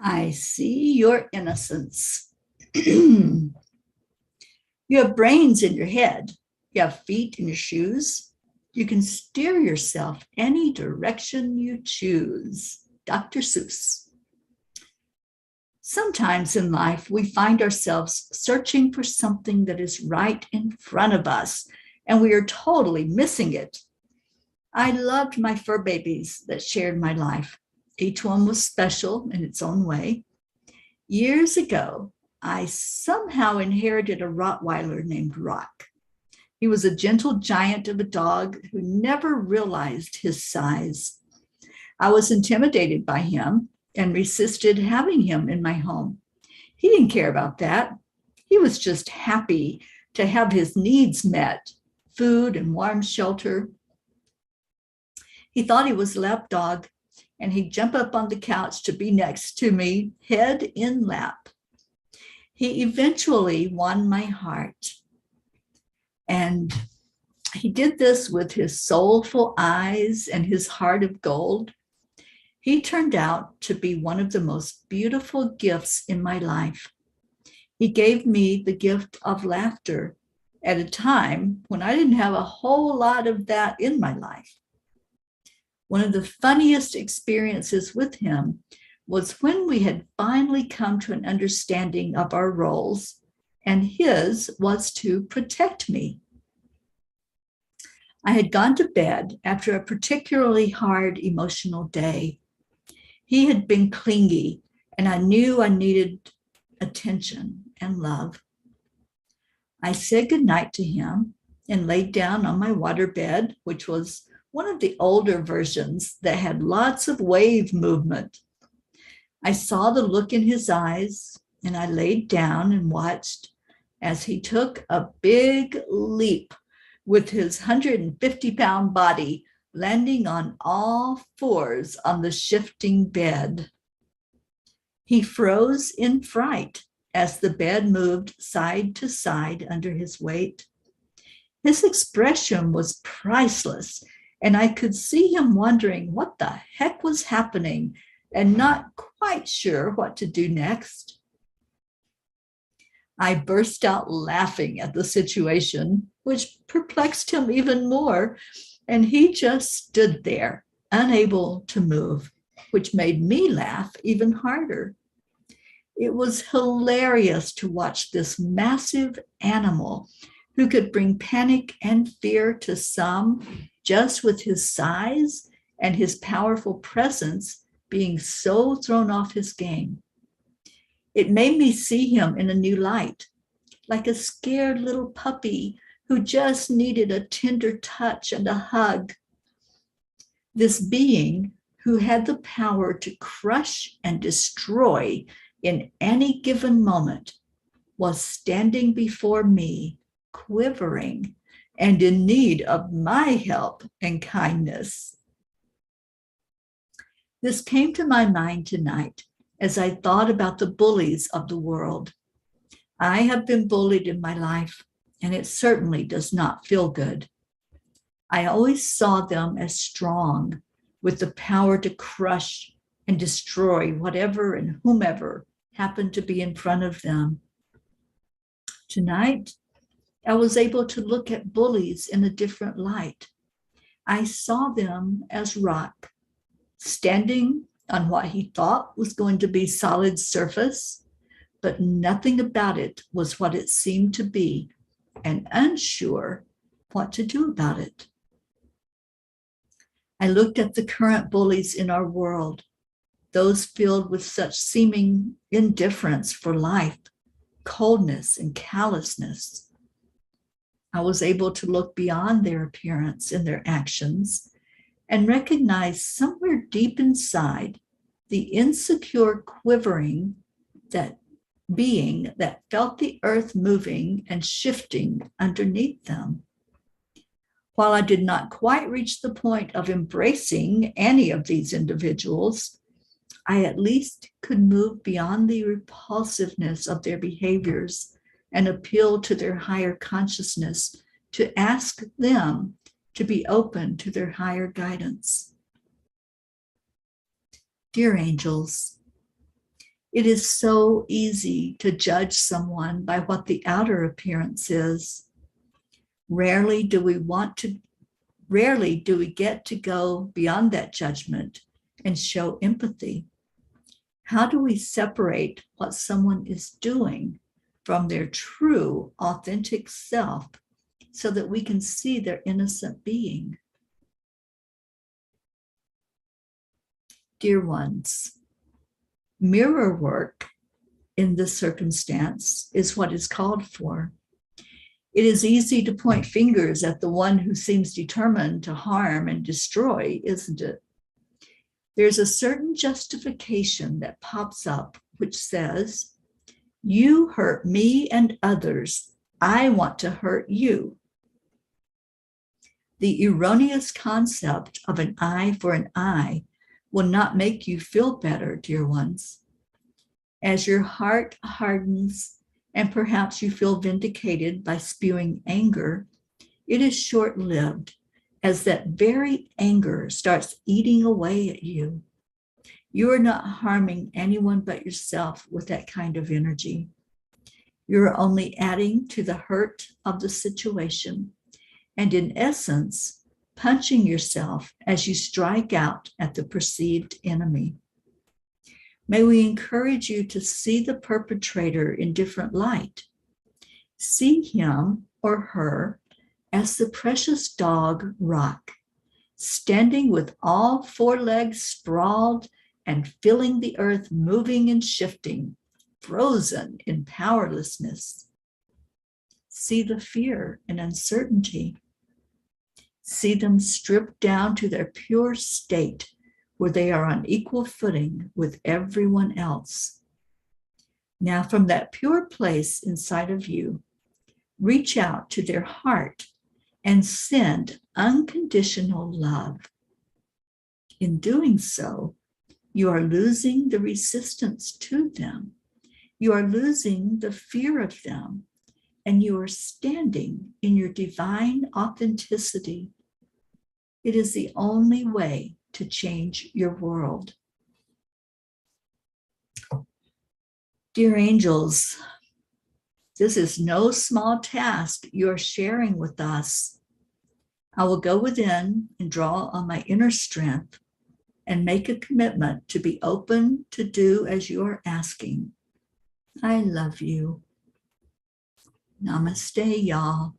I see your innocence. You have brains in your head. You have feet in your shoes. You can steer yourself any direction you choose. Dr. Seuss. Sometimes in life, we find ourselves searching for something that is right in front of us, and we are totally missing it. I loved my fur babies that shared my life. Each one was special in its own way. Years ago, I somehow inherited a Rottweiler named Rock. He was a gentle giant of a dog who never realized his size. I was intimidated by him and resisted having him in my home. He didn't care about that. He was just happy to have his needs met, food and warm shelter. He thought he was a lap dog, and he'd jump up on the couch to be next to me, head in lap. He eventually won my heart. And he did this with his soulful eyes and his heart of gold. He turned out to be one of the most beautiful gifts in my life. He gave me the gift of laughter at a time when I didn't have a whole lot of that in my life. One of the funniest experiences with him was when we had finally come to an understanding of our roles, and his was to protect me. I had gone to bed after a particularly hard emotional day. He had been clingy, and I knew I needed attention and love. I said goodnight to him and laid down on my waterbed, which was one of the older versions that had lots of wave movement. I saw the look in his eyes, and I laid down and watched as he took a big leap with his 150-pound body, landing on all fours on the shifting bed. He froze in fright as the bed moved side to side under his weight. His expression was priceless, and I could see him wondering what the heck was happening and not quite sure what to do next. I burst out laughing at the situation, which perplexed him even more, and he just stood there, unable to move, which made me laugh even harder. It was hilarious to watch this massive animal who could bring panic and fear to some just with his size and his powerful presence being so thrown off his game. It made me see him in a new light, like a scared little puppy who just needed a tender touch and a hug. This being who had the power to crush and destroy in any given moment was standing before me, quivering and in need of my help and kindness. This came to my mind tonight as I thought about the bullies of the world. I have been bullied in my life, and it certainly does not feel good. I always saw them as strong, with the power to crush and destroy whatever and whomever happened to be in front of them. Tonight, I was able to look at bullies in a different light. I saw them as rock, standing on what he thought was going to be solid surface, but nothing about it was what it seemed to be, and unsure what to do about it. I looked at the current bullies in our world, those filled with such seeming indifference for life, coldness, and callousness. I was able to look beyond their appearance and their actions and recognize somewhere deep inside the insecure quivering that being that felt the earth moving and shifting underneath them. While I did not quite reach the point of embracing any of these individuals, I at least could move beyond the repulsiveness of their behaviors and appeal to their higher consciousness to ask them to be open to their higher guidance. Dear angels, It is so easy to judge someone by what the outer appearance is. Rarely do we get to go beyond that judgment and show empathy. How do we separate what someone is doing from their true, authentic self so that we can see their innocent being? Dear ones, mirror work in this circumstance is what is called for. It is easy to point fingers at the one who seems determined to harm and destroy, isn't it? There's a certain justification that pops up which says, "You hurt me and others. I want to hurt you." The erroneous concept of an eye for an eye will not make you feel better, dear ones. As your heart hardens and perhaps you feel vindicated by spewing anger, it is short-lived, as that very anger starts eating away at you. You are not harming anyone but yourself with that kind of energy. You're only adding to the hurt of the situation, and in essence, punching yourself as you strike out at the perceived enemy. May we encourage you to see the perpetrator in different light. See him or her as the precious dog Rock, standing with all four legs sprawled and feeling the earth moving and shifting, frozen in powerlessness. See the fear and uncertainty. See them stripped down to their pure state, where they are on equal footing with everyone else. Now, from that pure place inside of you, reach out to their heart and send unconditional love. In doing so, you are losing the resistance to them. You are losing the fear of them, and you are standing in your divine authenticity. It is the only way to change your world. Dear angels, this is no small task you're sharing with us. I will go within and draw on my inner strength and make a commitment to be open to do as you are asking. I love you. Namaste, y'all.